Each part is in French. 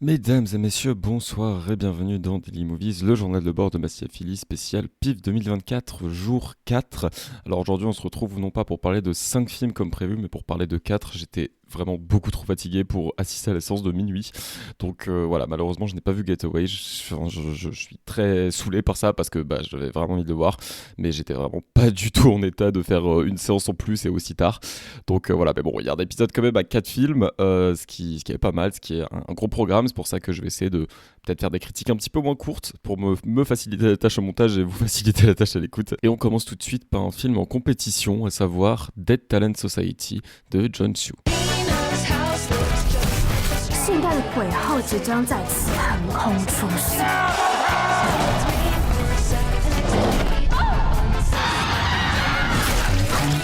Mesdames et messieurs, bonsoir et bienvenue dans Daily Movies, le journal de bord de ma cinéphile spécial PIF 2024, jour 4. Alors aujourd'hui on se retrouve non pas pour parler de 5 films comme prévu, mais pour parler de 4. J'étais vraiment beaucoup trop fatigué pour assister à la séance de minuit. Donc voilà, malheureusement je n'ai pas vu Getaway, je suis très saoulé par ça parce que j'avais vraiment envie de le voir, mais j'étais vraiment pas du tout en état de faire une séance en plus et aussi tard. Donc voilà, mais bon, il y a un épisode quand même à 4 films, ce qui est pas mal, ce qui est un gros programme. C'est pour ça que je vais essayer de peut-être faire des critiques un petit peu moins courtes pour me faciliter la tâche au montage et vous faciliter la tâche à l'écoute. Et on commence tout de suite par un film en compétition, à savoir Dead Talent Society de Jon Sue. 现代的鬼号即将在此横空出世。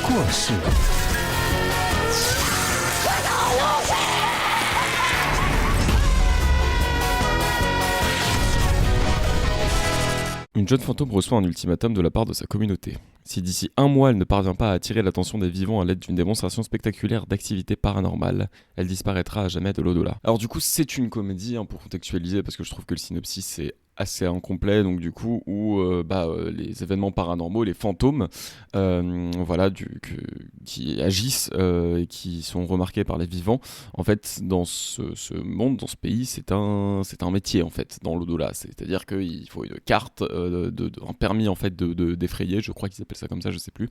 过世。Une jeune fantôme reçoit un ultimatum de la part de sa communauté. Si d'ici un mois elle ne parvient pas à attirer l'attention des vivants à l'aide d'une démonstration spectaculaire d'activité paranormale, elle disparaîtra à jamais de l'au-delà. Alors du coup c'est une comédie pour contextualiser parce que je trouve que le synopsis est assez incomplet, donc du coup où les événements paranormaux, les fantômes, qui agissent et qui sont remarqués par les vivants, en fait dans ce monde, dans ce pays, c'est un métier en fait dans l'au-delà. C'est-à-dire qu'il faut une carte, un permis en fait d'effrayer, je crois qu'ils appellent ça comme ça, je sais plus.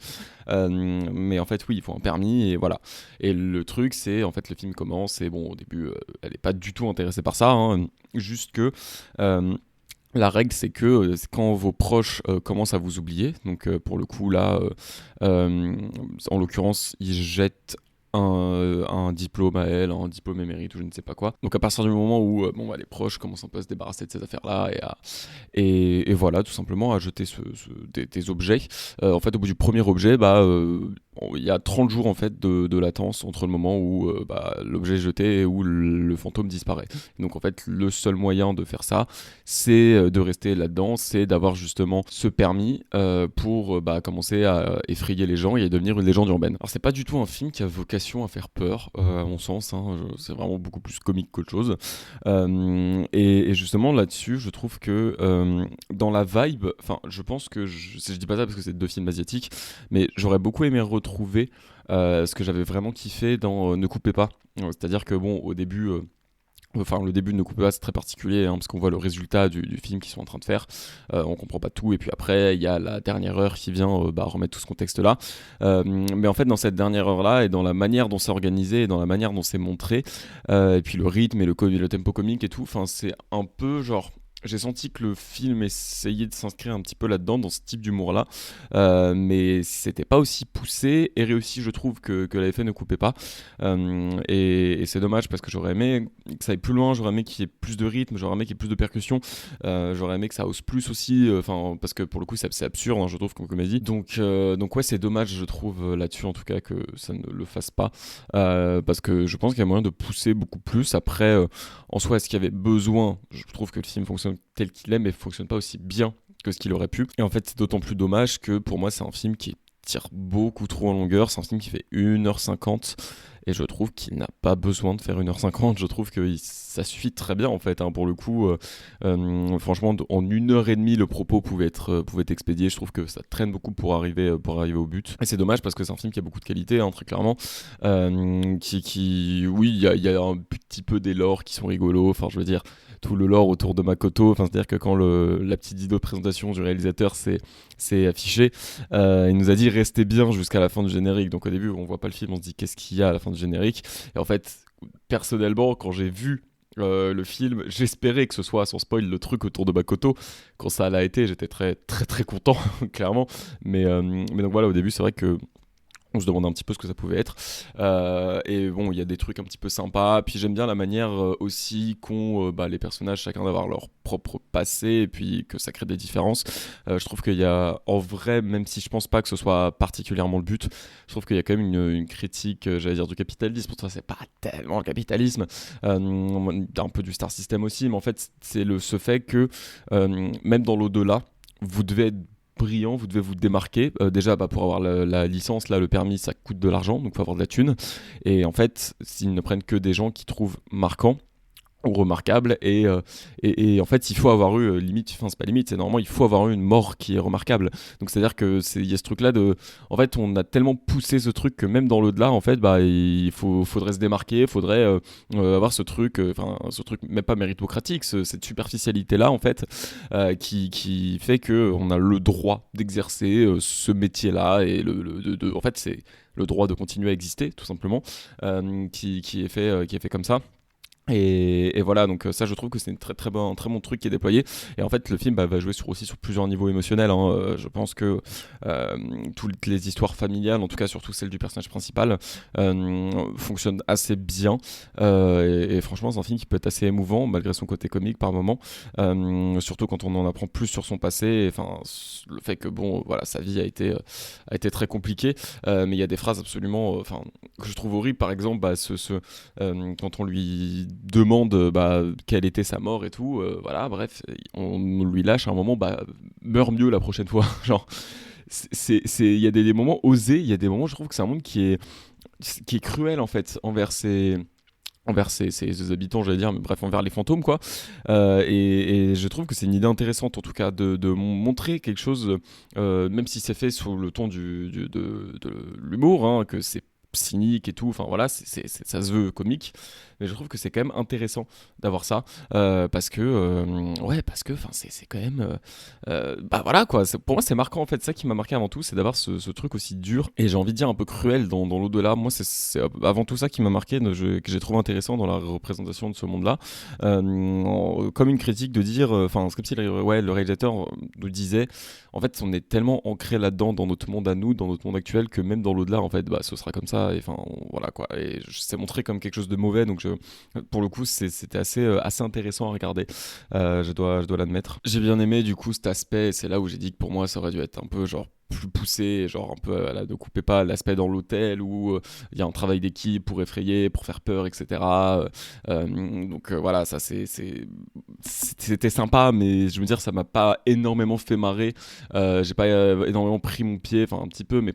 Mais en fait oui, il faut un permis et voilà. Et le truc c'est en fait le film commence et bon au début elle est pas du tout intéressée par ça, juste que la règle, c'est que c'est quand vos proches commencent à vous oublier, donc pour le coup là, en l'occurrence, ils jettent un diplôme à elle, un diplôme émérite ou je ne sais pas quoi. Donc à partir du moment où les proches commencent un peu à se débarrasser de ces affaires-là et voilà, tout simplement à jeter des objets. En fait, au bout du premier objet, il y a 30 jours en fait de latence entre le moment où l'objet est jeté et où le fantôme disparaît. Donc en fait, le seul moyen de faire ça, c'est de rester là-dedans, c'est d'avoir justement ce permis pour commencer à effrayer les gens et à devenir une légende urbaine. Alors c'est pas du tout un film qui a vocation à faire peur, à mon sens, c'est vraiment beaucoup plus comique qu'autre chose. Et justement là-dessus, je trouve que dans la vibe, enfin je pense que, je dis pas ça parce que c'est deux films asiatiques, mais j'aurais beaucoup aimé retrouver ce que j'avais vraiment kiffé dans Ne coupez pas. C'est-à-dire que bon, au début... le début de Ne coupez pas, c'est très particulier parce qu'on voit le résultat du film qu'ils sont en train de faire. On comprend pas tout et puis après il y a la dernière heure qui vient remettre tout ce contexte là. Mais en fait dans cette dernière heure là et dans la manière dont c'est organisé et dans la manière dont c'est montré et puis le rythme et le tempo comique et tout, enfin c'est un peu genre... J'ai senti que le film essayait de s'inscrire un petit peu là-dedans, dans ce type d'humour-là, mais c'était pas aussi poussé et réussi, je trouve, que l'avait fait Ne coupez pas. Et c'est dommage parce que j'aurais aimé que ça aille plus loin, j'aurais aimé qu'il y ait plus de rythme, j'aurais aimé qu'il y ait plus de percussions, j'aurais aimé que ça ose plus aussi, parce que pour le coup, c'est absurde, je trouve, comme comédie. Donc ouais, c'est dommage, je trouve, là-dessus, en tout cas, que ça ne le fasse pas, parce que je pense qu'il y a moyen de pousser beaucoup plus. Après, en soi, est-ce qu'il y avait besoin? Je trouve que le film fonctionne tel qu'il est, mais fonctionne pas aussi bien que ce qu'il aurait pu. Et en fait, c'est d'autant plus dommage que pour moi, c'est un film qui tire beaucoup trop en longueur. C'est un film qui fait 1h50 et je trouve qu'il n'a pas besoin de faire 1h50. Je trouve que ça suffit très bien en fait. Pour le coup, franchement, en 1h30, le propos pouvait être expédié. Je trouve que ça traîne beaucoup pour arriver au but. Et c'est dommage parce que c'est un film qui a beaucoup de qualité, très clairement. Oui, il y a un petit peu des lores qui sont rigolos. Enfin, je veux dire, tout le lore autour de Makoto. Enfin, c'est-à-dire que quand la petite vidéo de présentation du réalisateur s'est affichée, il nous a dit restez bien jusqu'à la fin du générique. Donc au début, on voit pas le film, on se dit qu'est-ce qu'il y a à la fin du générique. Et en fait, personnellement, quand j'ai vu le film, j'espérais que ce soit sans spoil le truc autour de Makoto. Quand ça l'a été, j'étais très très très content, clairement. Mais donc voilà, au début, c'est vrai que on se demandait un petit peu ce que ça pouvait être. Et bon, il y a des trucs un petit peu sympas. Puis j'aime bien la manière aussi qu'ont les personnages, chacun d'avoir leur propre passé, et puis que ça crée des différences. Je trouve qu'il y a, en vrai, même si je pense pas que ce soit particulièrement le but, je trouve qu'il y a quand même une critique, j'allais dire, du capitalisme. Pour toi, c'est pas tellement le capitalisme. Un peu du star system aussi, mais en fait, c'est ce fait que même dans l'au-delà, vous devez être brillant, vous devez vous démarquer. Déjà, pour avoir la licence, là, le permis, ça coûte de l'argent, donc il faut avoir de la thune. Et en fait, s'ils ne prennent que des gens qui trouvent marquants, remarquable et en fait il faut avoir eu limite, enfin c'est pas limite, c'est normalement il faut avoir eu une mort qui est remarquable, donc c'est à dire que il y a ce truc là de, en fait on a tellement poussé ce truc que même dans l'au-delà en fait bah faudrait se démarquer, faudrait avoir ce truc, ce truc même pas méritocratique, cette superficialité là en fait qui fait que on a le droit d'exercer ce métier là et en fait c'est le droit de continuer à exister tout simplement, qui est fait comme ça. Et voilà, donc ça je trouve que c'est un très bon truc qui est déployé. Et en fait le film va jouer aussi sur plusieurs niveaux émotionnels, hein. Je pense que toutes les histoires familiales, en tout cas surtout celle du personnage principal, fonctionnent assez bien, et franchement c'est un film qui peut être assez émouvant malgré son côté comique par moment, surtout quand on en apprend plus sur son passé, enfin le fait que bon voilà sa vie a été très compliquée, mais il y a des phrases absolument que je trouve horribles, par exemple quand on lui demande quelle était sa mort et tout, voilà, bref, on lui lâche à un moment, meurs mieux la prochaine fois. Genre, il y a des moments osés, il y a des moments, je trouve que c'est un monde qui est cruel en fait envers ses habitants, j'allais dire, mais bref, envers les fantômes, quoi. Et je trouve que c'est une idée intéressante, en tout cas, de montrer quelque chose, même si c'est fait sous le ton de l'humour, hein, que c'est cynique et tout, enfin voilà, ça se veut comique, mais je trouve que c'est quand même intéressant d'avoir ça, parce que enfin c'est quand même voilà quoi, pour moi c'est marquant en fait, ça qui m'a marqué avant tout, c'est d'avoir ce truc aussi dur et j'ai envie de dire un peu cruel dans l'au-delà. Moi c'est avant tout ça qui m'a marqué, que j'ai trouvé intéressant dans la représentation de ce monde là, comme une critique de dire, c'est comme si le réalisateur nous disait en fait on est tellement ancré là-dedans dans notre monde à nous, dans notre monde actuel, que même dans l'au-delà en fait ce sera comme ça, et enfin voilà quoi, et c'est montré comme quelque chose de mauvais, donc pour le coup c'était assez intéressant à regarder, je dois l'admettre. J'ai bien aimé du coup cet aspect, et c'est là où j'ai dit que pour moi ça aurait dû être un peu genre plus poussé, genre un peu ne coupez pas l'aspect dans l'hôtel où il y a un travail d'équipe pour effrayer, pour faire peur, etc. Donc voilà, ça c'était sympa, mais je veux dire ça m'a pas énormément fait marrer, j'ai pas énormément pris mon pied, enfin un petit peu, mais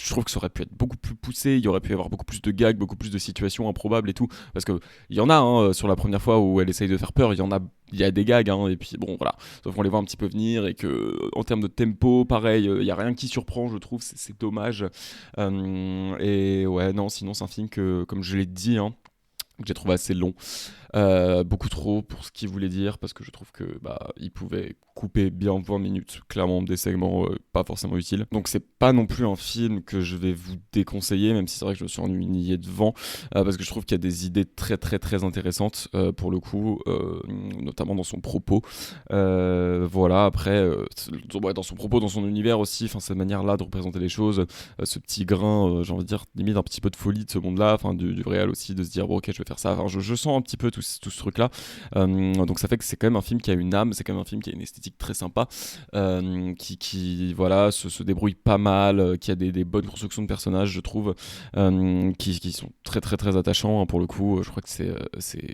je trouve que ça aurait pu être beaucoup plus poussé, il y aurait pu y avoir beaucoup plus de gags, beaucoup plus de situations improbables et tout, parce que il y en a, hein, sur la première fois où elle essaye de faire peur, il y a des gags, hein, et puis bon voilà, sauf qu'on les voit un petit peu venir, et que en termes de tempo pareil, il y a rien qui surprend, je trouve, c'est dommage, et ouais non, sinon c'est un film que, comme je l'ai dit, hein, que j'ai trouvé assez long, beaucoup trop pour ce qu'il voulait dire, parce que je trouve que il pouvait couper bien 20 minutes, clairement, des segments pas forcément utiles. Donc c'est pas non plus un film que je vais vous déconseiller, même si c'est vrai que je me suis ennuyé devant, parce que je trouve qu'il y a des idées très très très intéressantes, pour le coup, notamment dans son propos. Voilà, après, dans son propos, dans son univers aussi, cette manière-là de représenter les choses, ce petit grain, j'ai envie de dire, limite un petit peu de folie de ce monde-là, du réel aussi, de se dire, bon ok, je vais faire ça. Enfin, je sens un petit peu tout ce truc-là. Donc ça fait que c'est quand même un film qui a une âme, c'est quand même un film qui a une esthétique très sympa, qui voilà, se débrouille pas mal, qui a des bonnes constructions de personnages, je trouve, qui sont très très très attachants, hein, pour le coup. Je crois que c'est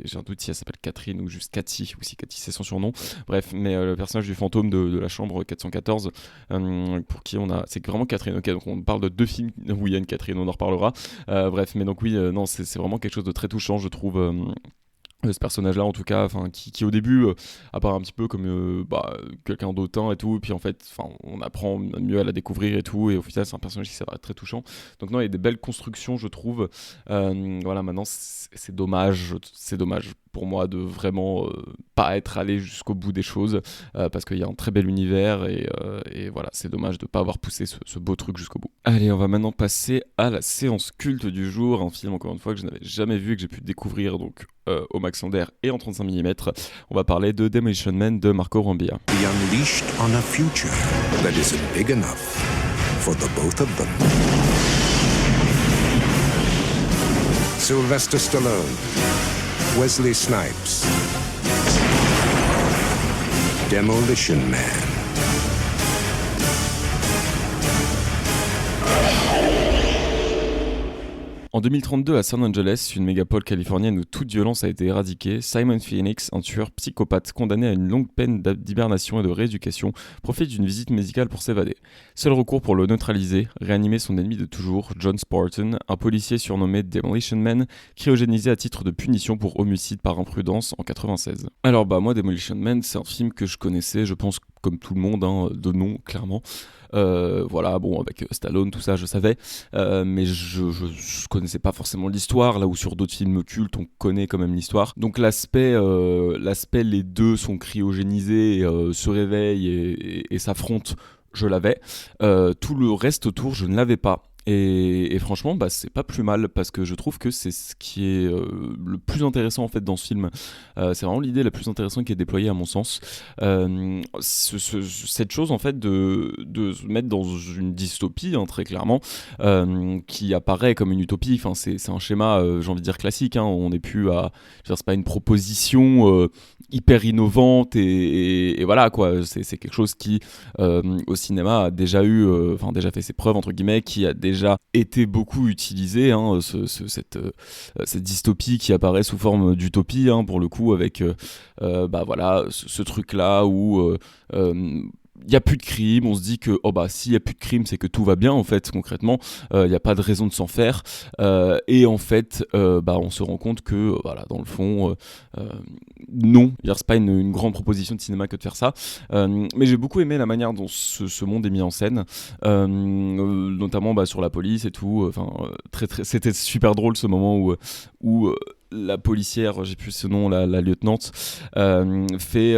j'ai un doute si elle s'appelle Catherine ou juste Cathy, ou si Cathy c'est son surnom, bref, mais le personnage du fantôme de la chambre 414, pour qui c'est vraiment Catherine, ok, donc on parle de deux films où il y a une Catherine, on en reparlera, bref, mais donc oui, non, c'est vraiment quelque chose de très touchant, je trouve, ce personnage-là, en tout cas, qui au début apparaît un petit peu comme quelqu'un d'autant et tout, et puis en fait, on apprend mieux à la découvrir et tout, et au final c'est un personnage qui s'avère très touchant. Donc non, il y a des belles constructions, je trouve. Voilà, maintenant c'est dommage pour moi de vraiment pas être allé jusqu'au bout des choses, parce qu'il y a un très bel univers, et voilà, c'est dommage de pas avoir poussé ce beau truc jusqu'au bout. Allez, on va maintenant passer à la séance culte du jour, un film encore une fois que je n'avais jamais vu et que j'ai pu découvrir donc au Max Lander et en 35 mm. On va parler de Demolition Man de Marco Rambia. Be unleashed on a future that isn't big enough for the both of them. Sylvester Stallone, Wesley Snipes, Demolition Man. En 2032, à San Angeles, une mégapole californienne où toute violence a été éradiquée, Simon Phoenix, un tueur psychopathe condamné à une longue peine d'hibernation et de rééducation, profite d'une visite médicale pour s'évader. Seul recours pour le neutraliser, réanimer son ennemi de toujours, John Spartan, un policier surnommé Demolition Man, cryogénisé à titre de punition pour homicide par imprudence en 96. Alors moi, Demolition Man, c'est un film que je connaissais, je pense comme tout le monde, de nom clairement. Avec Stallone, tout ça, je savais, mais je connaissais pas forcément l'histoire, là où sur d'autres films cultes, on connaît quand même l'histoire. Donc l'aspect les deux sont cryogénisés, se réveillent et s'affrontent, je l'avais. Tout le reste autour, je ne l'avais pas. Et franchement, c'est pas plus mal parce que je trouve que c'est ce qui est le plus intéressant en fait dans ce film. C'est vraiment l'idée la plus intéressante qui est déployée à mon sens. Cette chose en fait de se mettre dans une dystopie, très clairement, qui apparaît comme une utopie. Enfin, c'est un schéma, j'ai envie de dire classique. On n'est plus à, c'est pas une proposition hyper innovante et voilà quoi. C'est quelque chose qui au cinéma a déjà déjà fait ses preuves entre guillemets, qui a déjà été beaucoup utilisé, cette dystopie qui apparaît sous forme d'utopie, pour le coup, avec ce truc là où il n'y a plus de crime, on se dit que s'il n'y a plus de crime, c'est que tout va bien en fait, concrètement, il n'y a pas de raison de s'en faire, et en fait on se rend compte que dans le fond non, c'est pas une grande proposition de cinéma que de faire ça, mais j'ai beaucoup aimé la manière dont ce monde est mis en scène, notamment sur la police et tout, c'était super drôle ce moment où la policière, j'ai plus ce nom, la lieutenante, fait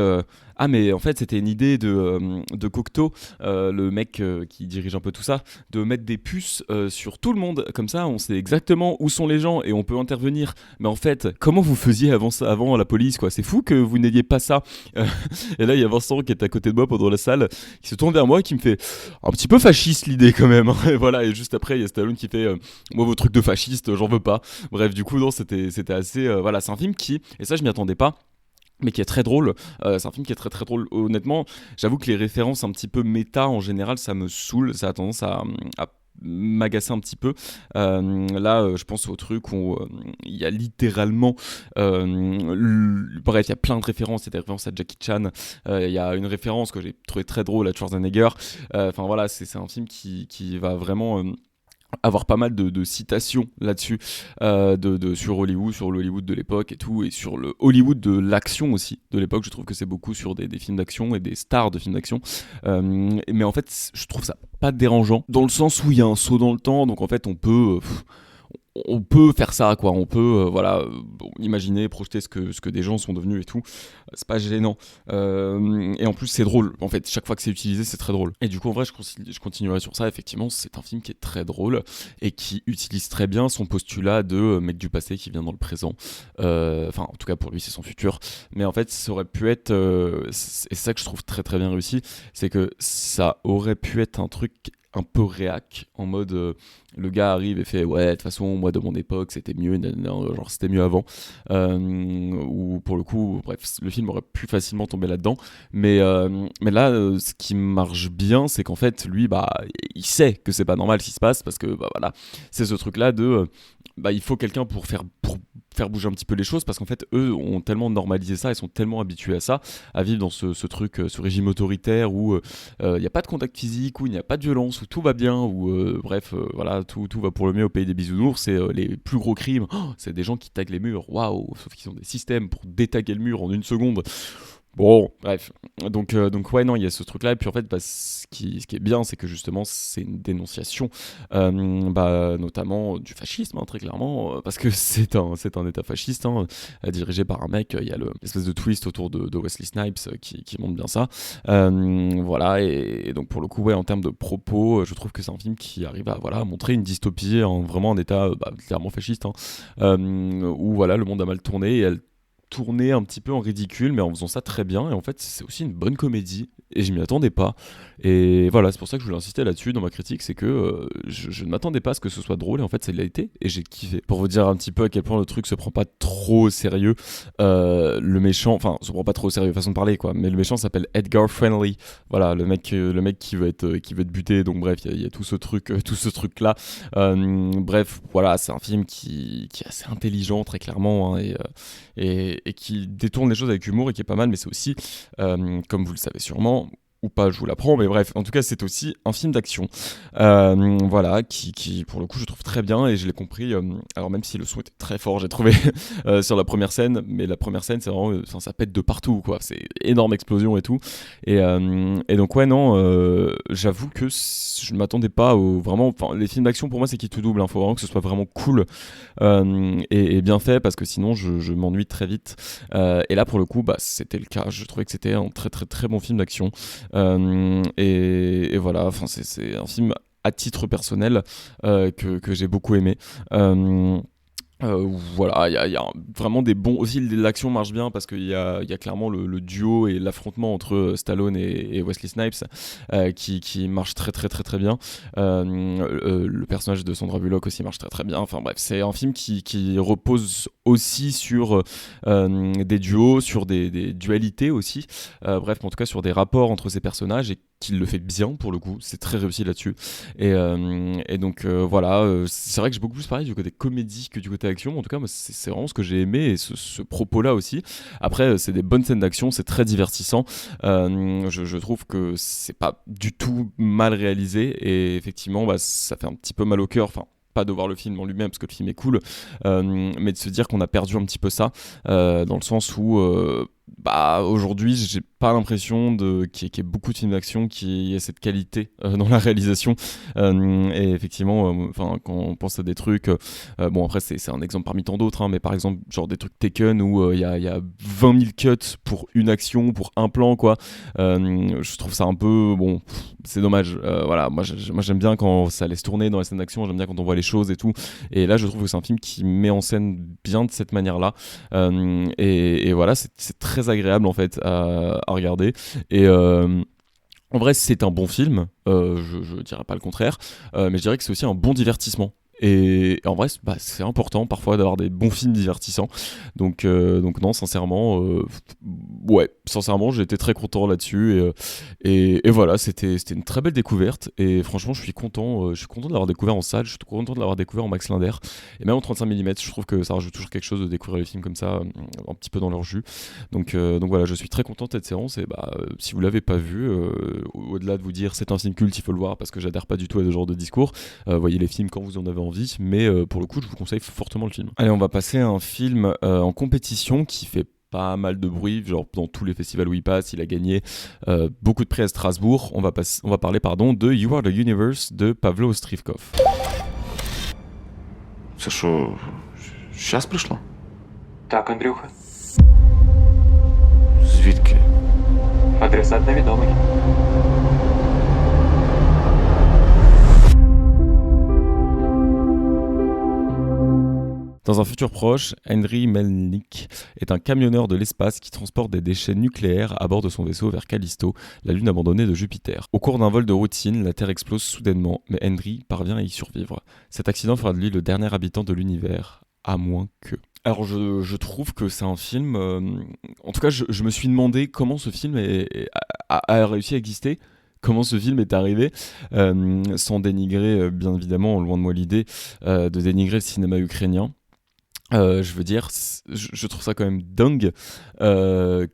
mais en fait c'était une idée de Cocteau, le mec qui dirige un peu tout ça, de mettre des puces sur tout le monde, comme ça on sait exactement où sont les gens et on peut intervenir. Mais en fait, comment vous faisiez avant la police quoi? C'est fou que vous n'ayez pas ça. Et là il y a Vincent qui est à côté de moi pendant la salle, qui se tourne vers moi, qui me fait un petit peu fasciste l'idée quand même. Et voilà, et juste après il y a Stallone qui fait moi vos trucs de fasciste j'en veux pas. Bref, du coup non, c'était assez c'est un film qui, et ça je m'y attendais pas, mais qui est très drôle. C'est un film qui est très très drôle. Honnêtement, j'avoue que les références un petit peu méta en général, ça me saoule, ça a tendance à m'agacer un petit peu. Je pense au truc où il y a littéralement bref, il y a plein de références. Il y a des références à Jackie Chan, il y a une référence que j'ai trouvé très drôle à Schwarzenegger. C'est un film qui va vraiment avoir pas mal de citations là-dessus, sur Hollywood, sur l'Hollywood de l'époque et tout, et sur le Hollywood de l'action aussi de l'époque. Je trouve que c'est beaucoup sur des films d'action et des stars de films d'action, mais en fait je trouve ça pas dérangeant, dans le sens où il y a un saut dans le temps, donc en fait on peut faire ça quoi, on peut imaginer, projeter ce que des gens sont devenus et tout, c'est pas gênant, et en plus c'est drôle en fait, chaque fois que c'est utilisé c'est très drôle, et du coup en vrai je continuerai sur ça. Effectivement c'est un film qui est très drôle et qui utilise très bien son postulat de mec du passé qui vient dans le présent, en tout cas pour lui c'est son futur, mais en fait ça aurait pu être et c'est ça que je trouve très très bien réussi, c'est que ça aurait pu être un truc un peu réac, en mode le gars arrive et fait ouais de toute façon moi de mon époque c'était mieux, genre c'était mieux avant, ou pour le coup bref le film aurait pu facilement tomber là-dedans, mais là ce qui marche bien c'est qu'en fait lui il sait que c'est pas normal ce qui se passe, parce que c'est ce truc là de il faut quelqu'un pour faire bouger un petit peu les choses, parce qu'en fait eux ont tellement normalisé ça, ils sont tellement habitués à ça, à vivre dans ce truc, ce régime autoritaire où il n'y a pas de contact physique, où il n'y a pas de violence, où tout va bien, où tout va pour le mieux au pays des bisounours. C'est les plus gros crimes, c'est des gens qui taguent les murs, waouh, sauf qu'ils ont des systèmes pour détaguer le mur en 1 seconde. Bon, bref. Donc ouais, non, il y a ce truc-là. Et puis en fait, ce qui est bien, c'est que justement, c'est une dénonciation, notamment du fascisme, très clairement, parce que c'est un état fasciste, dirigé par un mec. Il y a l'espèce de twist autour de Wesley Snipes qui montre bien ça. Et donc pour le coup, ouais, en termes de propos, je trouve que c'est un film qui arrive à montrer une dystopie, vraiment un état clairement fasciste, où le monde a mal tourné et tourner un petit peu en ridicule, mais en faisant ça très bien. Et en fait, c'est aussi une bonne comédie. Et je m'y attendais pas. Et voilà, c'est pour ça que je voulais insister là-dessus dans ma critique, c'est que je ne m'attendais pas à ce que ce soit drôle. Et en fait, ça l'a été. Et j'ai kiffé. Pour vous dire un petit peu à quel point le truc se prend pas trop au sérieux, le méchant, enfin, se prend pas trop au sérieux, façon de parler, quoi. Mais le méchant s'appelle Edgar Friendly. Voilà, le mec qui veut être buté. Donc bref, il y a tout ce truc-là. Bref, voilà, c'est un film qui est assez intelligent, très clairement, hein, et qui détourne les choses avec humour et qui est pas mal, mais c'est aussi, comme vous le savez sûrement, ou pas, je vous l'apprends, mais bref, en tout cas, c'est aussi un film d'action, voilà, qui, pour le coup, je trouve très bien, et je l'ai compris, alors même si le son était très fort, j'ai trouvé, sur la première scène, mais la première scène, c'est vraiment, ça pète de partout, quoi, c'est énorme explosion et tout, et donc, ouais, non, j'avoue que je ne m'attendais pas vraiment, enfin, les films d'action, pour moi, c'est qui tout double, hein, faut vraiment que ce soit vraiment cool, et bien fait, parce que sinon, je m'ennuie très vite, et là, pour le coup, bah, c'était le cas, je trouvais que c'était un très, très, très bon film d'action, et voilà, enfin c'est un film à titre personnel que j'ai beaucoup aimé. Voilà, il y a vraiment des bons. Aussi, l'action marche bien parce qu'il y a clairement le duo et l'affrontement entre Stallone et Wesley Snipes qui marche très très très très bien. Le personnage de Sandra Bullock aussi marche très très bien. Enfin bref, c'est un film qui repose aussi sur des duos, sur des dualités aussi. Bref, en tout cas, sur des rapports entre ces personnages et qu'il le fait bien pour le coup. C'est très réussi là-dessus. Et donc voilà, c'est vrai que j'ai beaucoup plus parlé du côté comédie que du côté action. En tout cas, moi, c'est vraiment ce que j'ai aimé et ce propos-là aussi. Après, c'est des bonnes scènes d'action, c'est très divertissant. Je trouve que c'est pas du tout mal réalisé et effectivement, bah, ça fait un petit peu mal au cœur. Enfin, pas de voir le film en lui-même parce que le film est cool, mais de se dire qu'on a perdu un petit peu ça, dans le sens où bah, aujourd'hui j'ai pas l'impression qu'il y ait beaucoup de films d'action qui aient cette qualité dans la réalisation, et effectivement quand on pense à des trucs, bon après c'est un exemple parmi tant d'autres, hein, mais par exemple genre des trucs Taken où il y a 20 000 cuts pour une action, pour un plan, quoi. Je trouve ça un peu bon, c'est dommage. Voilà, moi j'aime bien quand ça laisse tourner dans les scènes d'action, j'aime bien quand on voit les choses et tout, et là je trouve que c'est un film qui met en scène bien de cette manière là, et voilà, c'est très agréable en fait à regarder, et en vrai c'est un bon film, je dirais pas le contraire, mais je dirais que c'est aussi un bon divertissement. Et en vrai, bah, c'est important parfois d'avoir des bons films divertissants. Donc non, sincèrement, ouais, sincèrement, j'ai été très content là-dessus. Et voilà, c'était une très belle découverte. Et franchement, je suis content de l'avoir découvert en salle. Je suis content de l'avoir découvert en Max Linder. Et même en 35 mm, je trouve que ça rajoute toujours quelque chose de découvrir les films comme ça, un petit peu dans leur jus. Donc voilà, je suis très content de cette séance. Et bah, si vous l'avez pas vu, au-delà de vous dire c'est un film culte, il faut le voir parce que j'adhère pas du tout à ce genre de discours. Voyez les films quand vous en avez envie, mais pour le coup je vous conseille fortement le film. Allez, on va passer à un film en compétition qui fait pas mal de bruit, genre dans tous les festivals où il passe, il a gagné beaucoup de prix à Strasbourg. On va parler de You Are the Universe de Pavlo Ostrivkov. Це що, щас прийшло? Так, Андрюха. Звідки? Адресат невідомий. Dans un futur proche, Henry Melnick est un camionneur de l'espace qui transporte des déchets nucléaires à bord de son vaisseau vers Callisto, la lune abandonnée de Jupiter. Au cours d'un vol de routine, la Terre explose soudainement, mais Henry parvient à y survivre. Cet accident fera de lui le dernier habitant de l'univers, à moins que... Alors je trouve que c'est un film... en tout cas, je me suis demandé comment ce film a réussi à exister. Comment ce film est arrivé, sans dénigrer, bien évidemment, loin de moi l'idée de dénigrer le cinéma ukrainien. Je veux dire, je trouve ça quand même dingue, ce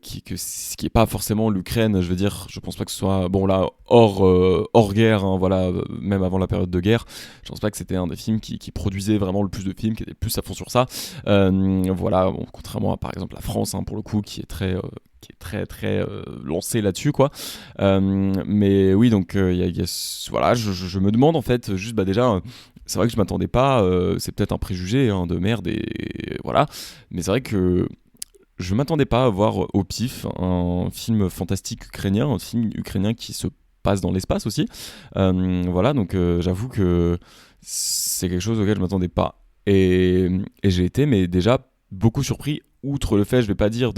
qui est pas forcément l'Ukraine. Je veux dire, je pense pas que ce soit, bon là, hors guerre, hein, voilà, même avant la période de guerre, je pense pas que c'était un des films qui produisait vraiment le plus de films, qui était plus à fond sur ça. Voilà, bon, contrairement à par exemple la France, hein, pour le coup, qui est très lancé là-dessus, quoi. Mais oui, donc voilà, je me demande en fait, juste bah déjà. C'est vrai que je m'attendais pas, c'est peut-être un préjugé, hein, de merde, et voilà, mais c'est vrai que je m'attendais pas à voir au pif un film fantastique ukrainien, un film ukrainien qui se passe dans l'espace aussi. Voilà, donc j'avoue que c'est quelque chose auquel je m'attendais pas, et j'ai été mais déjà beaucoup surpris outre le fait, je vais pas dire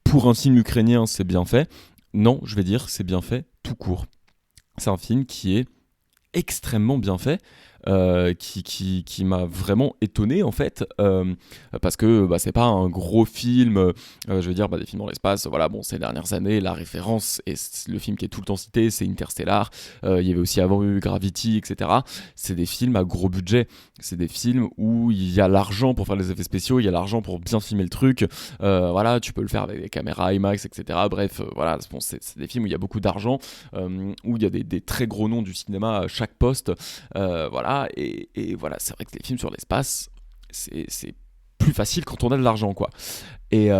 pour un film ukrainien c'est bien fait, non, je vais dire c'est bien fait tout court. C'est un film qui est extrêmement bien fait, qui m'a vraiment étonné en fait, parce que c'est pas un gros film, je veux dire des films dans l'espace, voilà, bon, ces dernières années la référence et le film qui est tout le temps cité c'est Interstellar, il y avait aussi avant eu Gravity, etc. C'est des films à gros budget, c'est des films où il y a l'argent pour faire les effets spéciaux, il y a l'argent pour bien filmer le truc, voilà, tu peux le faire avec des caméras IMAX, etc. Bref, voilà, bon, c'est des films où il y a beaucoup d'argent, où il y a des très gros noms du cinéma à chaque poste, voilà, et voilà, c'est vrai que les films sur l'espace, c'est plus facile quand on a de l'argent, quoi. Et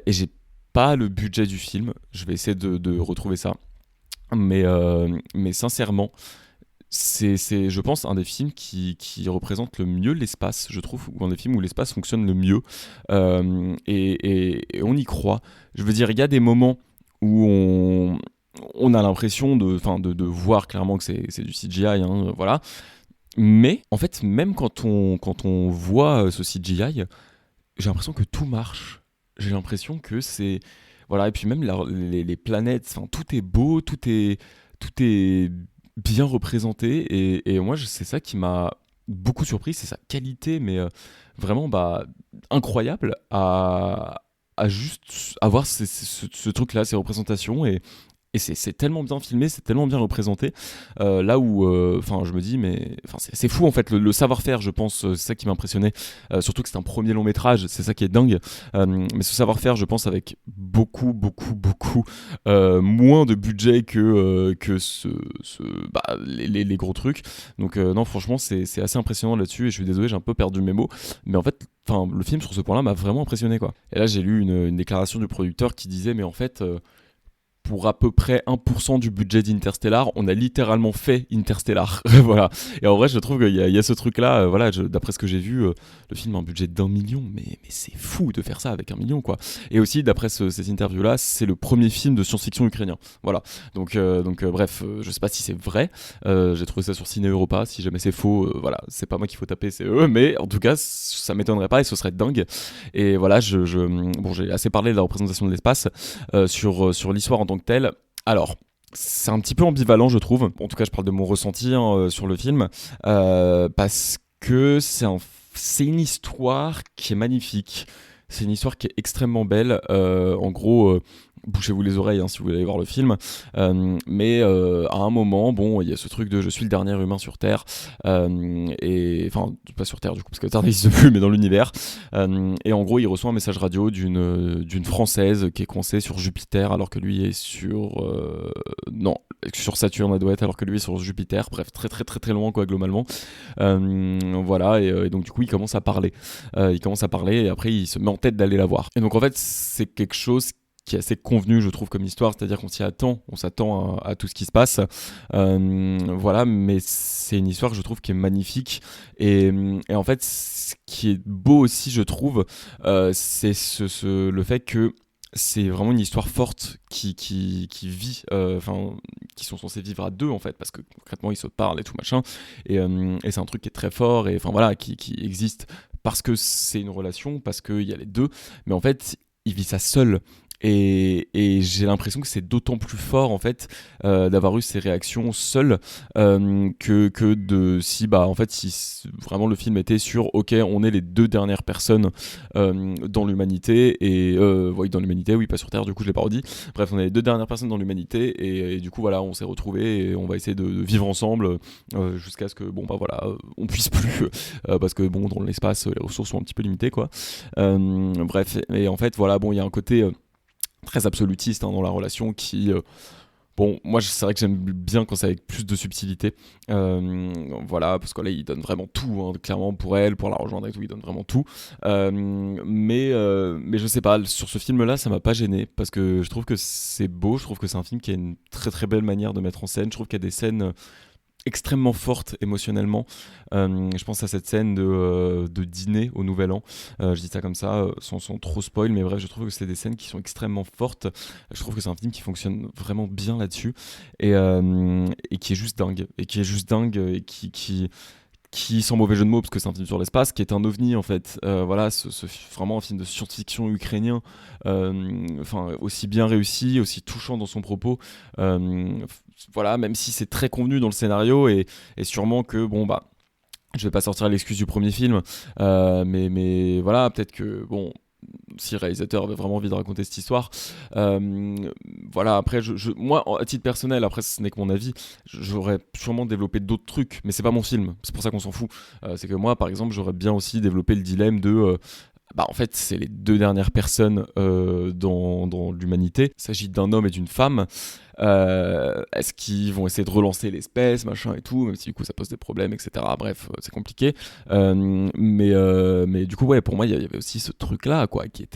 j'ai pas le budget du film, je vais essayer de retrouver ça, mais sincèrement, c'est je pense un des films qui représente le mieux l'espace, je trouve, ou un des films où l'espace fonctionne le mieux, et on y croit. Je veux dire, il y a des moments où on a l'impression de voir clairement que c'est du CGI, hein, voilà. Mais en fait, même quand on voit ce CGI, j'ai l'impression que tout marche. J'ai l'impression que c'est... Voilà, et puis même les planètes, tout est beau, tout est bien représenté. Et moi, c'est ça qui m'a beaucoup surpris, c'est sa qualité, mais vraiment incroyable à juste avoir ce truc-là, ces représentations. Et c'est tellement bien filmé, c'est tellement bien représenté, là où je me dis mais c'est fou en fait le savoir-faire, je pense, c'est ça qui m'a impressionné, surtout que c'est un premier long métrage, c'est ça qui est dingue, mais ce savoir-faire, je pense, avec beaucoup moins de budget que les gros trucs, donc non, franchement c'est assez impressionnant là-dessus, et je suis désolé, j'ai un peu perdu mes mots, mais en fait le film sur ce point-là m'a vraiment impressionné, quoi. Et là j'ai lu une déclaration du producteur qui disait mais en fait pour à peu près 1% du budget d'Interstellar, on a littéralement fait Interstellar. Voilà. Et en vrai, je trouve qu'il y a ce truc-là, voilà, d'après ce que j'ai vu, le film a un budget d'1 million, mais c'est fou de faire ça avec 1 million, quoi. Et aussi, d'après ces interviews-là, c'est le premier film de science-fiction ukrainien. Voilà. Donc bref, je sais pas si c'est vrai, j'ai trouvé ça sur Ciné Europa, si jamais c'est faux, voilà, c'est pas moi qu'il faut taper, c'est eux, mais en tout cas, ça m'étonnerait pas et ce serait dingue. Et voilà, bon, j'ai assez parlé de la représentation de l'espace, sur l'histoire en tant que telle. Alors, c'est un petit peu ambivalent, je trouve. En tout cas, je parle de mon ressenti sur le film, parce que c'est une histoire qui est magnifique. C'est une histoire qui est extrêmement belle. En gros, bouchez-vous les oreilles si vous voulez aller voir le film. Mais à un moment, bon, il y a ce truc de je suis le dernier humain sur Terre. Et enfin, pas sur Terre du coup, parce que Terre n'existe plus, mais dans l'univers. Et en gros, il reçoit un message radio d'une Française qui est coincée sur Jupiter, alors que lui est non, sur Saturne, elle doit être, alors que lui est sur Jupiter. Bref, très très très très loin, quoi, globalement. Voilà, et donc du coup, il commence à parler. Et après, il se met en tête d'aller la voir. Et donc en fait, c'est quelque chose qui est assez convenu, je trouve, comme histoire, c'est-à-dire qu'on s'attend à tout ce qui se passe, voilà, mais c'est une histoire, je trouve, qui est magnifique, et en fait, ce qui est beau aussi, je trouve, c'est le fait que c'est vraiment une histoire forte qui vit, qui sont censés vivre à deux, en fait, parce que concrètement ils se parlent et tout machin, et c'est un truc qui est très fort, et voilà, qui existe parce que c'est une relation, parce qu'il y a les deux, mais en fait il vit ça seul. Et j'ai l'impression que c'est d'autant plus fort, en fait, d'avoir eu ces réactions seules, que de si vraiment le film était sur ok, on est les deux dernières personnes dans l'humanité, et oui, dans l'humanité, oui, pas sur Terre, du coup je l'ai pas redit, bref, on est les deux dernières personnes dans l'humanité, et du coup voilà, on s'est retrouvés et on va essayer de vivre ensemble jusqu'à ce que on puisse plus, parce que bon, dans l'espace les ressources sont un petit peu limitées, quoi. Bref, et en fait voilà, bon, il y a un côté très absolutiste dans la relation qui bon, moi c'est vrai que j'aime bien quand c'est avec plus de subtilité, voilà, parce que là il donne vraiment tout, hein, clairement, pour elle, pour la rejoindre et tout, il donne vraiment tout, mais je sais pas, sur ce film là ça m'a pas gêné, parce que je trouve que c'est beau, je trouve que c'est un film qui a une très très belle manière de mettre en scène, je trouve qu'il y a des scènes extrêmement forte émotionnellement. Je pense à cette scène de dîner au Nouvel An. Je dis ça comme ça, sans trop spoil, mais bref, je trouve que c'est des scènes qui sont extrêmement fortes. Je trouve que c'est un film qui fonctionne vraiment bien là-dessus, et qui est juste dingue, et qui qui, sans mauvais jeu de mots, parce que c'est un film sur l'espace, qui est un ovni en fait. Voilà, vraiment un film de science-fiction ukrainien, aussi bien réussi, aussi touchant dans son propos. Voilà, même si c'est très convenu dans le scénario et sûrement que je vais pas sortir l'excuse du premier film, mais voilà, peut-être que si le réalisateur avait vraiment envie de raconter cette histoire, voilà. Après, moi, à titre personnel, après ce n'est que mon avis, j'aurais sûrement développé d'autres trucs, mais c'est pas mon film. C'est pour ça qu'on s'en fout. C'est que moi, par exemple, j'aurais bien aussi développé le dilemme de en fait, c'est les deux dernières personnes dans l'humanité. Il s'agit d'un homme et d'une femme. Est-ce qu'ils vont essayer de relancer l'espèce, machin et tout, même si du coup ça pose des problèmes, etc. Bref, c'est compliqué. Mais du coup, ouais, pour moi, il y avait aussi ce truc-là, quoi, qui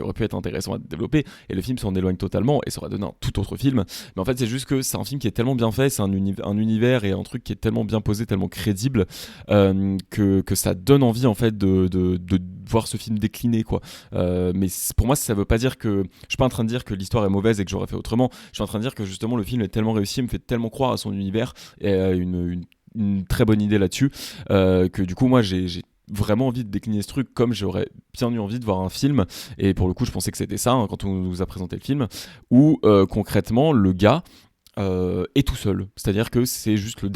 aurait pu être intéressant à développer. Et le film s'en éloigne totalement et ça aurait donné un tout autre film. Mais en fait, c'est juste que c'est un film qui est tellement bien fait, c'est un univers et un truc qui est tellement bien posé, tellement crédible, que ça donne envie en fait de voir ce film décliner, quoi. Mais pour moi, ça veut pas dire que je suis pas en train de dire que l'histoire est mauvaise et que j'aurais fait autrement. Je suis en train de dire que justement le film est tellement réussi, me fait tellement croire à son univers et une très bonne idée là-dessus, que du coup moi j'ai vraiment envie de décliner ce truc comme j'aurais bien eu envie de voir un film. Et pour le coup je pensais que c'était ça, hein, quand on nous a présenté le film, où concrètement le gars est tout seul, c'est-à-dire que c'est juste la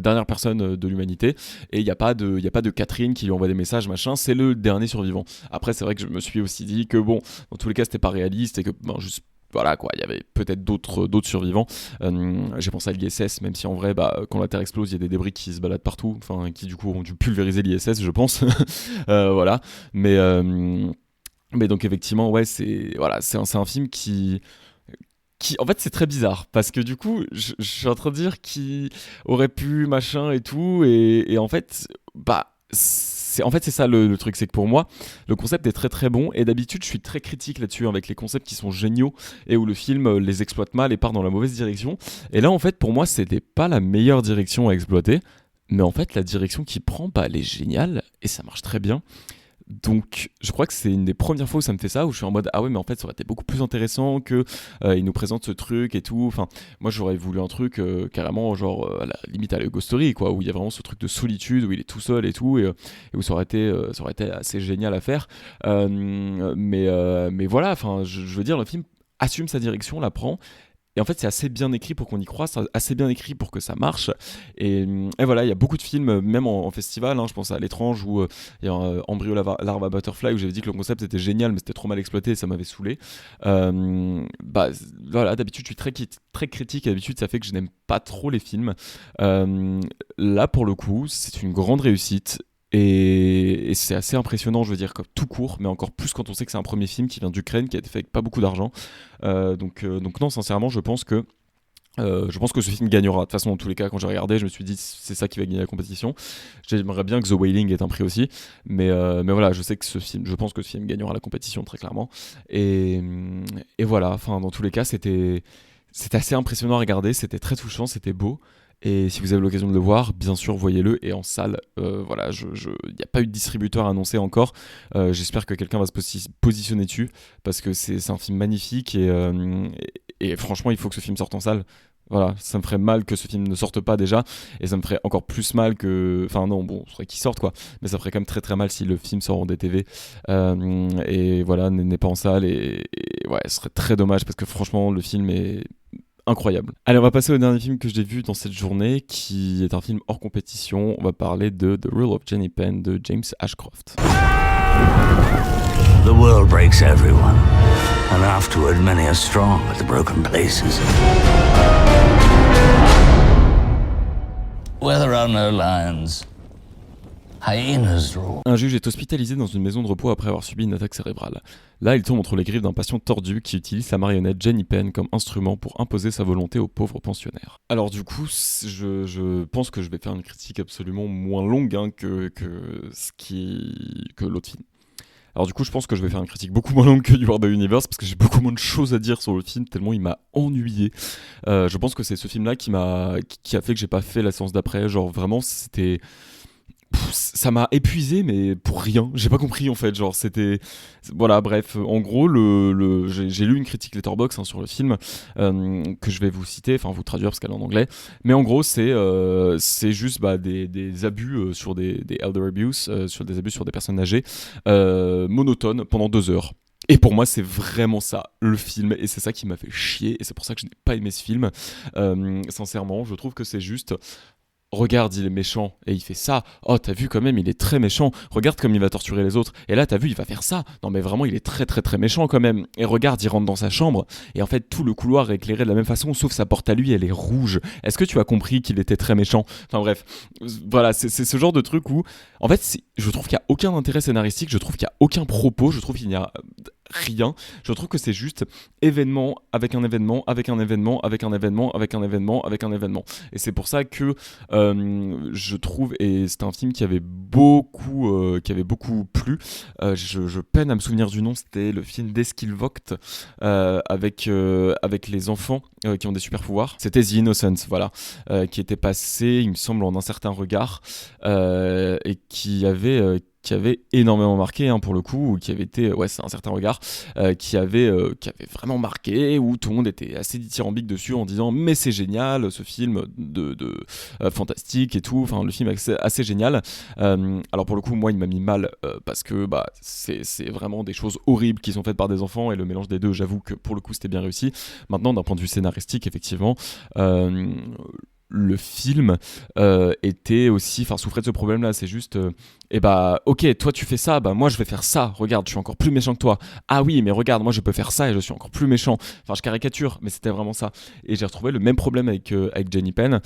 dernière personne de l'humanité et il n'y a pas de Catherine qui lui envoie des messages machin, c'est le dernier survivant. Après c'est vrai que je me suis aussi dit que dans tous les cas c'était pas réaliste et que juste voilà quoi, il y avait peut-être d'autres survivants. J'ai pensé à l'ISS, même si en vrai quand la Terre explose il y a des débris qui se baladent partout, qui du coup ont dû pulvériser l'ISS, je pense. Voilà, mais donc effectivement ouais, c'est un film qui en fait c'est très bizarre parce que du coup je suis en train de dire qu'il aurait pu machin et tout et en fait c'est ça le truc, c'est que pour moi le concept est très très bon et d'habitude je suis très critique là-dessus avec les concepts qui sont géniaux et où le film les exploite mal et part dans la mauvaise direction. Et là en fait pour moi c'était pas la meilleure direction à exploiter, mais en fait la direction qu'il prend elle est géniale et ça marche très bien. Donc je crois que c'est une des premières fois où ça me fait ça, où je suis en mode ah ouais mais en fait ça aurait été beaucoup plus intéressant que il nous présente ce truc et tout. Enfin moi j'aurais voulu un truc carrément genre à la limite à la Ghost Story quoi, où il y a vraiment ce truc de solitude où il est tout seul et tout et où ça aurait été assez génial à faire. Mais voilà, enfin je veux dire le film assume sa direction, la prend. Et en fait, c'est assez bien écrit pour qu'on y croie, c'est assez bien écrit pour que ça marche. Et voilà, il y a beaucoup de films, même en festival, hein, je pense à L'Étrange ou il y a Embryo Larva Butterfly, où j'avais dit que le concept était génial, mais c'était trop mal exploité et ça m'avait saoulé. Voilà, d'habitude, je suis très, très critique, et d'habitude, ça fait que je n'aime pas trop les films. Là, pour le coup, c'est une grande réussite. Et c'est assez impressionnant, je veux dire, comme tout court, mais encore plus quand on sait que c'est un premier film qui vient d'Ukraine, qui a été fait avec pas beaucoup d'argent. Donc non, sincèrement, je pense que ce film gagnera. De toute façon, dans tous les cas, quand j'ai regardé, je me suis dit c'est ça qui va gagner la compétition. J'aimerais bien que The Wailing ait un prix aussi, mais voilà, je pense que ce film gagnera la compétition très clairement. Et voilà, enfin, dans tous les cas, c'était assez impressionnant à regarder, c'était très touchant, c'était beau. Et si vous avez l'occasion de le voir, bien sûr, voyez-le. Et en salle, voilà, il n'y a pas eu de distributeur annoncé encore. J'espère que quelqu'un va se positionner dessus parce que c'est un film magnifique et franchement, il faut que ce film sorte en salle. Voilà, ça me ferait mal que ce film ne sorte pas déjà, et ça me ferait encore plus mal que... Enfin non, bon, ce serait qu'il sorte quoi, mais ça ferait quand même très très mal si le film sort en DTV. Et voilà, n'est pas en salle, et ouais, ce serait très dommage parce que franchement, le film est incroyable. Allez, on va passer au dernier film que j'ai vu dans cette journée, qui est un film hors compétition. On va parler de The Rule of Jenny Penn de James Ashcroft. The world breaks everyone, and afterward many are strong at the broken places. Where there are no lions, hyenas rule. Un juge est hospitalisé dans une maison de repos après avoir subi une attaque cérébrale. Là, il tombe entre les griffes d'un patient tordu qui utilise sa marionnette Jenny Penn comme instrument pour imposer sa volonté aux pauvres pensionnaires. Alors du coup, je pense que je vais faire une critique absolument moins longue que l'autre film. Alors du coup, je pense que je vais faire une critique beaucoup moins longue que du Marvel Universe parce que j'ai beaucoup moins de choses à dire sur le film tellement il m'a ennuyé. Je pense que c'est ce film-là qui a fait que j'ai pas fait la séance d'après. Genre vraiment, c'était... Ça m'a épuisé, mais pour rien. J'ai pas compris en fait. Genre, voilà, bref. En gros, j'ai lu une critique Letterboxd sur le film que je vais vous citer, enfin vous traduire parce qu'elle est en anglais. Mais en gros, c'est juste des abus sur des elder abuse, sur des abus sur des personnes âgées, monotones pendant 2 heures. Et pour moi, c'est vraiment ça, le film, et c'est ça qui m'a fait chier, et c'est pour ça que je n'ai pas aimé ce film. Sincèrement, je trouve que c'est juste... Regarde, il est méchant et il fait ça. Oh, t'as vu quand même, il est très méchant. Regarde comme il va torturer les autres. Et là, t'as vu, il va faire ça. Non, mais vraiment, il est très très très méchant quand même. Et regarde, il rentre dans sa chambre. Et en fait, tout le couloir est éclairé de la même façon, sauf sa porte à lui, elle est rouge. Est-ce que tu as compris qu'il était très méchant ? Enfin bref, voilà, c'est ce genre de truc où, en fait, je trouve qu'il n'y a aucun intérêt scénaristique. Je trouve qu'il n'y a aucun propos. Je trouve qu'il n'y a rien. Je trouve que c'est juste événement avec un événement, avec un événement, avec un événement, avec un événement, avec un événement. Et c'est pour ça que je trouve, et c'était un film qui avait beaucoup plu. Je peine à me souvenir du nom. C'était le film d'Eskil Vogt avec les enfants qui ont des super pouvoirs. C'était The Innocents, voilà, qui était passé, il me semble, en un certain regard et qui avait énormément marqué pour le coup, ou qui avait été, c'est un certain regard, qui avait vraiment marqué, où tout le monde était assez dithyrambique dessus en disant mais c'est génial ce film de fantastique et tout, enfin le film est assez génial. Alors pour le coup moi il m'a mis mal parce que c'est vraiment des choses horribles qui sont faites par des enfants, et le mélange des deux, j'avoue que pour le coup c'était bien réussi. Maintenant d'un point de vue scénaristique, effectivement, le film souffrait de ce problème-là. C'est juste, ok, toi tu fais ça, moi je vais faire ça. Regarde, je suis encore plus méchant que toi. Ah oui, mais regarde, moi je peux faire ça et je suis encore plus méchant. Enfin, je caricature, mais c'était vraiment ça. Et j'ai retrouvé le même problème avec Jenny Penn.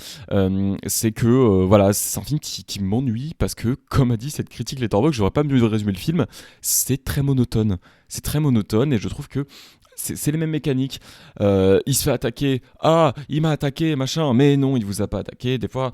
C'est que c'est un film qui m'ennuie parce que, comme a dit cette critique Letterboxd, j'aurais pas mieux résumé le film. C'est très monotone. C'est très monotone, et je trouve que c'est les mêmes mécaniques. Il se fait attaquer. Ah, il m'a attaqué, machin. Mais non, il vous a pas attaqué. Des fois,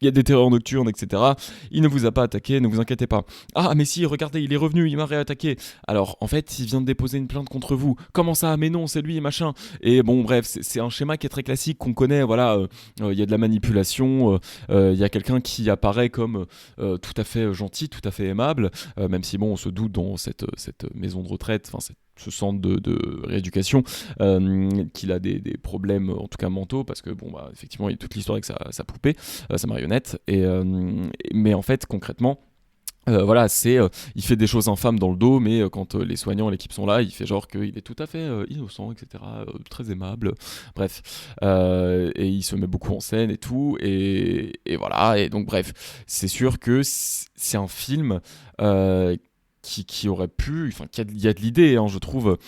il y a des terreurs nocturnes, etc. Il ne vous a pas attaqué, ne vous inquiétez pas. Ah, mais si, regardez, il est revenu, il m'a réattaqué. Alors, en fait, il vient de déposer une plainte contre vous. Comment ça ? Mais non, c'est lui, machin. Et bon, bref, c'est un schéma qui est très classique, qu'on connaît. Voilà, il y a de la manipulation. Il y a quelqu'un qui apparaît comme tout à fait gentil, tout à fait aimable. Même si, bon, on se doute dans cette maison de retraite, enfin, ce centre de rééducation, qu'il a des problèmes, en tout cas mentaux, parce que effectivement il y a toute l'histoire avec sa poupée, sa marionnette, mais en fait concrètement il fait des choses infâmes dans le dos, mais quand les soignants et l'équipe sont là, il fait genre qu'il est tout à fait innocent, etc., très aimable, bref, et il se met beaucoup en scène et tout, et voilà, et donc bref, c'est sûr que c'est un film qui aurait pu, enfin, il y a de l'idée, je trouve,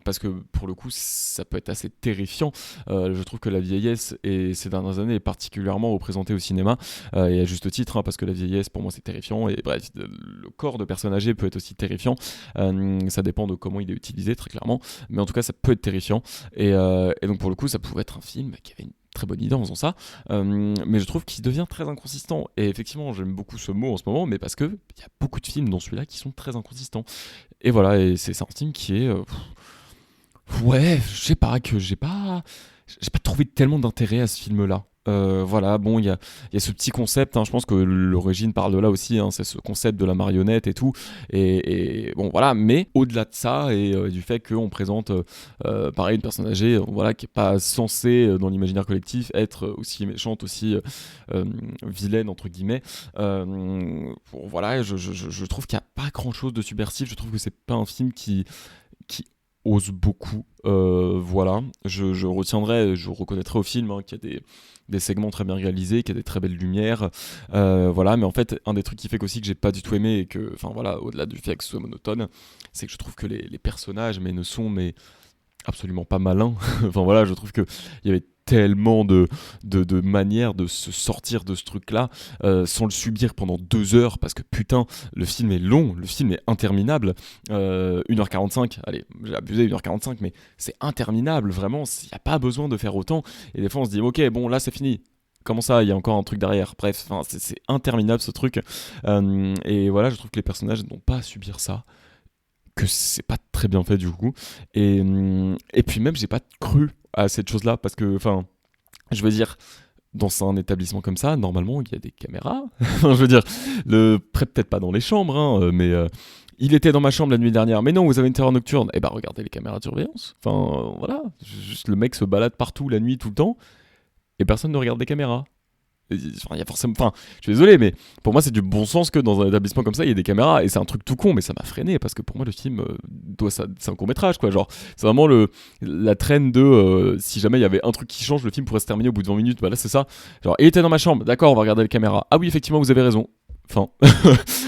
parce que pour le coup, ça peut être assez terrifiant. Je trouve que la vieillesse, et ces dernières années, est particulièrement représentée au cinéma, et à juste titre, parce que la vieillesse, pour moi, c'est terrifiant, et bref, le corps de personnes âgées peut être aussi terrifiant. Ça dépend de comment il est utilisé, très clairement, mais en tout cas, ça peut être terrifiant, et donc pour le coup, ça pouvait être un film qui avait une très bonne idée en faisant ça, mais je trouve qu'il devient très inconsistant, et effectivement j'aime beaucoup ce mot en ce moment, mais parce que il y a beaucoup de films dans celui-là qui sont très inconsistants, et voilà, et c'est un film qui est je sais pas, que j'ai pas trouvé tellement d'intérêt à ce film-là. Voilà, bon, il y a ce petit concept, je pense que l'origine parle de là aussi, c'est ce concept de la marionnette et tout, et bon voilà, mais au-delà de ça, et du fait qu'on présente pareil une personne âgée, qui est pas censée dans l'imaginaire collectif être aussi méchante, aussi vilaine entre guillemets, voilà, je trouve qu'il n'y a pas grand chose de subversif. Je trouve que c'est pas un film qui ose beaucoup, voilà, je retiendrai, je reconnaîtrai au film qu'il y a des segments très bien réalisés, qu'il y a des très belles lumières, voilà, mais en fait un des trucs qui fait aussi que j'ai pas du tout aimé, et que, enfin voilà, au-delà du fait que ce soit monotone, c'est que je trouve que les personnages ne sont absolument pas malins. Enfin voilà, je trouve que il y avait tellement de manières de se sortir de ce truc-là sans le subir pendant 2 heures, parce que putain, le film est long, le film est interminable, 1h45, allez, j'ai abusé, 1h45, mais c'est interminable, vraiment, il n'y a pas besoin de faire autant, et des fois on se dit, ok, bon, là c'est fini. Comment ça, il y a encore un truc derrière? Bref, c'est interminable ce truc, et voilà, je trouve que les personnages n'ont pas à subir ça, que c'est pas très bien fait du coup, et puis même j'ai pas cru à cette chose là, parce que, enfin, je veux dire, dans un établissement comme ça, normalement, il y a des caméras. Enfin, je veux dire, peut-être pas dans les chambres, mais il était dans ma chambre la nuit dernière. Mais non, vous avez une terreur nocturne. Eh ben, regardez les caméras de surveillance. Enfin, voilà. Juste le mec se balade partout la nuit, tout le temps, et personne ne regarde les caméras. Enfin, il y a forcément. Enfin, je suis désolé, mais pour moi, c'est du bon sens que dans un établissement comme ça, il y ait des caméras. Et c'est un truc tout con, mais ça m'a freiné parce que pour moi, le film c'est un court-métrage, quoi. Genre, c'est vraiment la traîne de si jamais il y avait un truc qui change, le film pourrait se terminer au bout de 20 minutes. Bah là, c'est ça. Genre, il était dans ma chambre, d'accord, on va regarder les caméras. Ah oui, effectivement, vous avez raison. Enfin,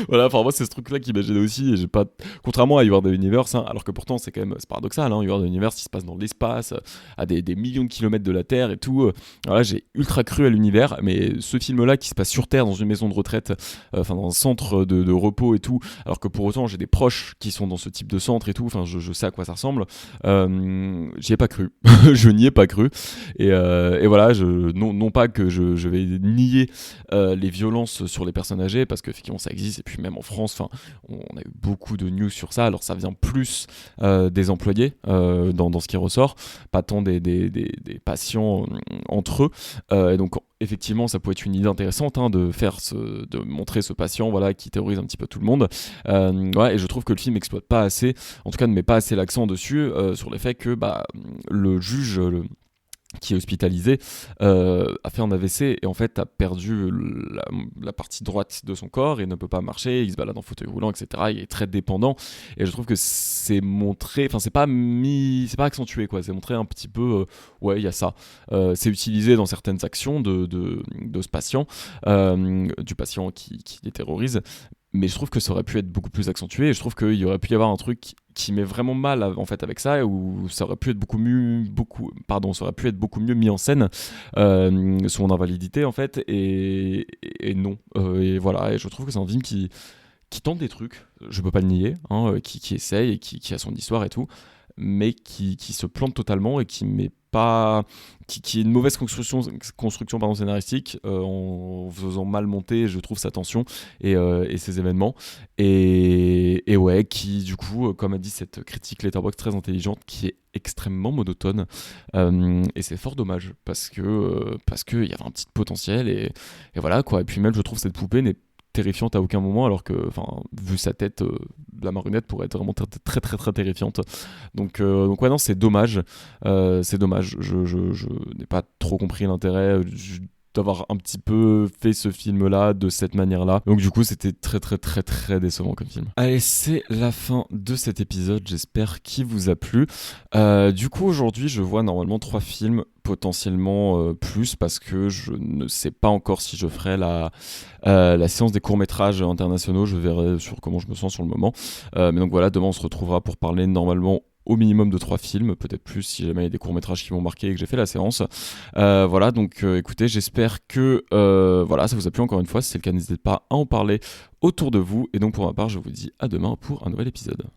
voilà, enfin moi c'est ce truc là qui m'a gêné aussi et j'ai pas, contrairement à You Are the Universe, alors que pourtant c'est quand même, c'est paradoxal, You Are the Universe, il se passe dans l'espace, à des millions de kilomètres de la Terre et tout, voilà, j'ai ultra cru à l'univers, mais ce film là qui se passe sur Terre dans une maison de retraite, enfin dans un centre de repos et tout, alors que pour autant j'ai des proches qui sont dans ce type de centre et tout, enfin je sais à quoi ça ressemble, j'y ai pas cru, je n'y ai pas cru, et voilà, non pas que je vais nier les violences sur les personnes âgées, parce qu'effectivement ça existe, et puis même en France, on a eu beaucoup de news sur ça, alors ça vient plus des employés dans ce qui ressort, pas tant des patients entre eux, et donc effectivement ça peut être une idée intéressante de montrer ce patient qui terrorise un petit peu tout le monde, et je trouve que le film n'exploite pas assez, en tout cas ne met pas assez l'accent dessus, sur le fait que le juge qui est hospitalisé, a fait un AVC et en fait a perdu la partie droite de son corps et ne peut pas marcher, il se balade en fauteuil roulant, etc. Il est très dépendant et je trouve que c'est montré, enfin c'est pas accentué, quoi, c'est montré un petit peu, il y a ça. C'est utilisé dans certaines actions de ce patient, du patient qui les terrorise. Mais je trouve que ça aurait pu être beaucoup plus accentué et je trouve qu'il aurait pu y avoir un truc qui met vraiment mal en fait avec ça, où ça aurait pu être beaucoup mieux mis en scène, son invalidité en fait, et non, et voilà, et je trouve que c'est un film qui tente des trucs, je peux pas le nier, qui essaye et qui a son histoire et tout, mais qui se plante totalement et qui met pas, qui est une mauvaise construction scénaristique, en faisant mal monter, je trouve, sa tension et ses événements, et ouais, qui du coup, comme a dit cette critique Letterboxd très intelligente, qui est extrêmement monotone, et c'est fort dommage parce que il y avait un petit potentiel, et voilà quoi. Et puis même je trouve cette poupée n'est terrifiante à aucun moment, alors que, vu sa tête, la marionnette pourrait être vraiment très très très, très terrifiante. Donc ouais, non, c'est dommage. Je n'ai pas trop compris l'intérêt d'avoir un petit peu fait ce film-là de cette manière-là. Donc du coup, c'était très très très très décevant comme film. Allez, c'est la fin de cet épisode, j'espère qu'il vous a plu. Du coup, aujourd'hui, je vois normalement 3 films, potentiellement plus, parce que je ne sais pas encore si je ferai la séance des courts-métrages internationaux. Je verrai sur comment je me sens sur le moment. Mais donc voilà, demain on se retrouvera pour parler normalement au minimum de 3 films, peut-être plus si jamais il y a des courts-métrages qui m'ont marqué et que j'ai fait la séance. Voilà, donc écoutez, j'espère que ça vous a plu encore une fois. Si c'est le cas, n'hésitez pas à en parler autour de vous. Et donc pour ma part, je vous dis à demain pour un nouvel épisode.